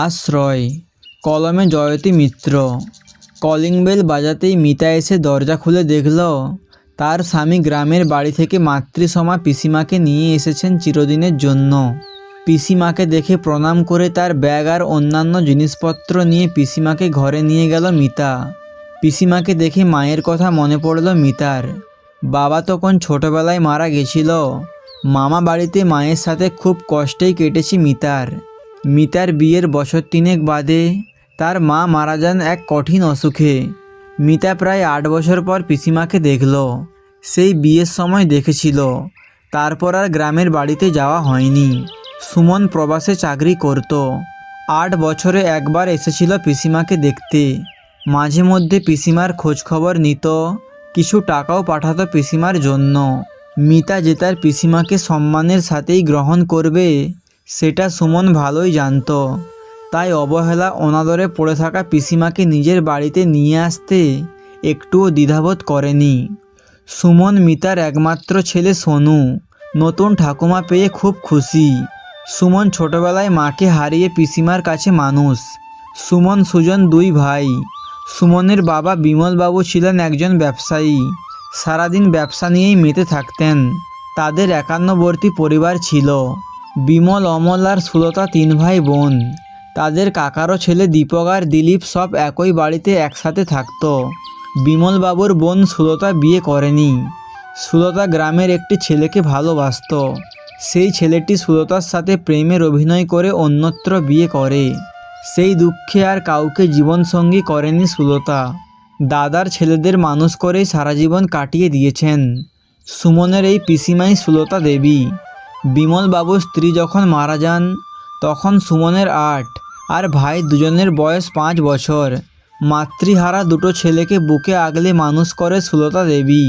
আশ্রয়। কলমে জয়তী মিত্র। Calling bell বাজাতেই Mita এসে দরজা খুলে দেখল তার স্বামী গ্রামের বাড়ি থেকে মাতৃসমা পিসিমাকে নিয়ে এসেছেন চিরদিনের জন্য। পিসিমাকে দেখে প্রণাম করে তার ব্যাগ আর অন্যান্য জিনিসপত্র নিয়ে পিসিমাকে ঘরে নিয়ে গেল মিতা। পিসিমাকে দেখে মায়ের কথা মনে পড়ল মিতার। বাবা তখন ছোটবেলায় মারা গেছিল। মামা বাড়িতে মায়ের সাথে খুব কষ্টেই কেটেছে মিতার। মিতার বিয়ের বছর 3 বাদে তার মা মারা যান এক কঠিন অসুখে। মিতা প্রায় 8 বছর পর পিসিমাকে দেখল। সেই বিয়ের সময় দেখেছিল, তারপর আর গ্রামের বাড়িতে যাওয়া হয়নি। সুমন প্রবাসে চাকরি করত। 8 বছরে একবার এসেছিল পিসিমাকে দেখতে। মাঝে মধ্যে পিসিমার খোঁজখবর নিত, কিছু টাকাও পাঠাতো পিসিমার জন্য। মিতা যে তার পিসিমাকে সম্মানের সাথেই গ্রহণ করবে সেটা সুমন ভালোই জানত। তাই অবহেলা অনাদরে পড়ে থাকা পিসিমাকে নিজের বাড়িতে নিয়ে আসতে একটুও দ্বিধাবোধ করেনি। সুমন মিতার একমাত্র ছেলে সোনু নতুন ঠাকুমা পেয়ে খুব খুশি। সুমন ছোটবেলায় মাকে হারিয়ে পিসিমার কাছে মানুষ। সুমন সুজন 2 ভাই। সুমনের বাবা বিমলবাবু ছিলেন একজন ব্যবসায়ী। সারাদিন ব্যবসা নিয়েই মেতে থাকতেন। তাদের 51বর্তী পরিবার ছিল। বিমল, অমল আর সুলতা 3 ভাই বোন। তাদের কাকারও ছেলে দীপক আর দিলীপ সব একই বাড়িতে একসাথে থাকত। বিমলবাবুর বোন সুলতা বিয়ে করেনি। সুলতা গ্রামের একটি ছেলেকে ভালোবাসত। সেই ছেলেটি সুলতার সাথে প্রেমের অভিনয় করে অন্যত্র বিয়ে করে। সেই দুঃখে আর কাউকে জীবনসঙ্গী করেনি সুলতা। দাদার ছেলেদের মানুষ করেই সারা জীবন কাটিয়ে দিয়েছেন। সুমনের এই পিসিমাই সুলতা দেবী। বিমলবাবুর স্ত্রী যখন মারা যান তখন সুমনের 8 আর ভাই দুজনের বয়স 5 বছর। মাতৃহারা 2 ছেলেকে বুকে আগলে মানুষ করে সুলতা দেবী।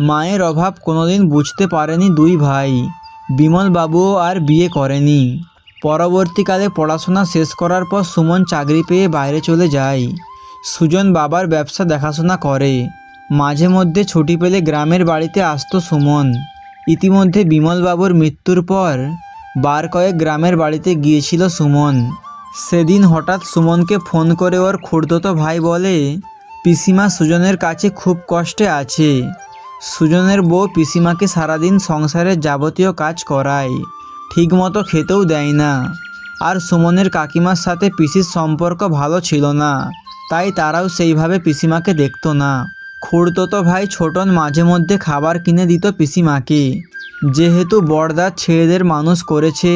মায়ের অভাব কোনোদিন বুঝতে পারেনি 2 ভাই। বিমলবাবুও আর বিয়ে করেনি। পরবর্তীকালে পড়াশোনা শেষ করার পর সুমন চাকরি পেয়ে বাইরে চলে যায়। সুজন বাবার ব্যবসা দেখাশোনা করে। মাঝে মধ্যে ছুটি পেলে গ্রামের বাড়িতে আসতো সুমন। ইতিমধ্যে বিমলবাবুর মৃত্যুর পর বার কয়েক গ্রামের বাড়িতে গিয়েছিল সুমন। সেদিন হঠাৎ সুমনকে ফোন করে ওর খুড়তো ভাই বলে পিসিমা সুজনের কাছে খুব কষ্টে আছে। সুজনের বউ পিসিমাকে সারাদিন সংসারের যাবতীয় কাজ করায়, ঠিকমতো খেতেও দেয় না। আর সুমনের কাকিমার সাথে পিসির সম্পর্ক ভালো ছিল না, তাই তারাও সেইভাবে পিসিমাকে দেখতো না। খুড়তো ভাই ছোটন মাঝে মধ্যে খাবার কিনে দিত পিসিমাকে। যেহেতু বড়দা ছেলেদের মানুষ করেছে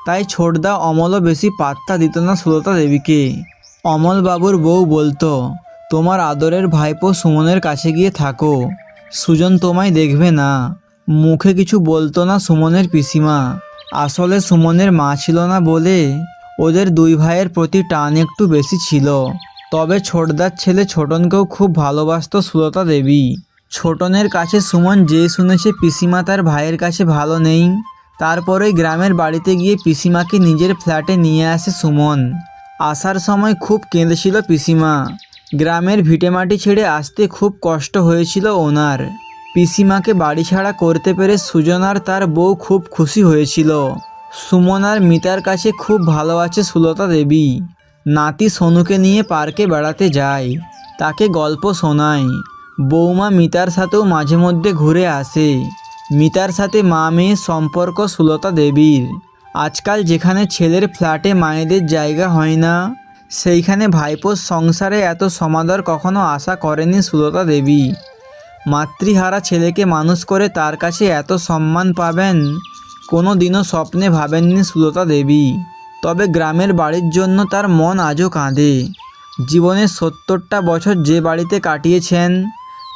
তাই ছোটদা অমলও বেশি পাত্তা দিত না সুলতা দেবীকে। অমলবাবুর বউ বলতো, তোমার আদরের ভাইপো সুমনের কাছে গিয়ে থাকো, সুজন তোমায় দেখবে না। মুখে কিছু বলতো না সুমনের পিসিমা। আসলে সুমনের মা ছিল না বলে ওদের 2 ভাইয়ের প্রতি টান একটু বেশি ছিল। তবে ছোটদার ছেলে ছোটনকেও খুব ভালোবাসত সুলতা দেবী। ছোটনের কাছে সুমন যে শুনেছে পিসিমা তার ভাইয়ের কাছে ভালো নেই, তারপরেই গ্রামের বাড়িতে গিয়ে পিসিমাকে নিজের ফ্ল্যাটে নিয়ে আসে সুমন। আসার সময় খুব কেঁদেছিল পিসিমা। গ্রামের ভিটেমাটি ছেড়ে আসতে খুব কষ্ট হয়েছিল ওনার। পিসিমাকে বাড়ি ছাড়া করতে পেরে সুজন আর তার বউ খুব খুশি হয়েছিল। সুমন আর মিতার কাছে খুব ভালো আছে সুলতা দেবী। নাতি সোনুকে নিয়ে পার্কে বেড়াতে যায়, তাকে গল্প শোনায়। বৌমা মিতার সাথেও মাঝে মধ্যে ঘুরে আসে। মিতার সাথে মা মেয়ের সম্পর্ক সুলতা দেবীর। আজকাল যেখানে ছেলের ফ্ল্যাটে মায়েদের জায়গা হয় না, সেইখানে ভাইপোর সংসারে এত সমাদর কখনো আশা করেনি সুলতা দেবী। মাতৃহারা ছেলেকে মানুষ করে তার কাছে এত সম্মান পাবেন কোনো দিনও স্বপ্নে ভাবেননি সুলতা দেবী। তবে গ্রামের বাড়ির জন্য তার মন আজও কাঁদে। জীবনের 70টা বছর যে বাড়িতে কাটিয়েছেন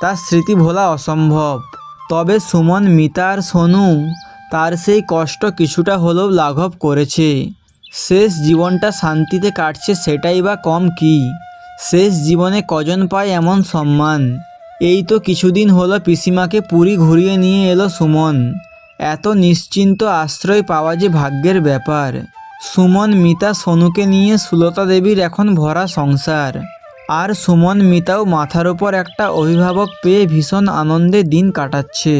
তার স্মৃতি ভোলা অসম্ভব। তবে সুমন, মিতা আর সোনু তার সেই কষ্ট কিছুটা হলেও লাঘব করেছে। শেষ জীবনটা শান্তিতে কাটছে সেটাই বা কম কি? শেষ জীবনে কজন পায় এমন সম্মান? এই তো কিছুদিন হলো পিসিমাকে পুরী ঘুরিয়ে নিয়ে এলো সুমন। এত নিশ্চিন্ত আশ্রয় পাওয়া যে ভাগ্যের ব্যাপার। সুমন, মিতা, সোনুকে নিয়ে সুলতা দেবীর এখন ভরা সংসার। আর সুমন, মিতাও মাথার ওপর একটা অভিভাবক পেয়ে ভীষণ আনন্দে দিন কাটাচ্ছে।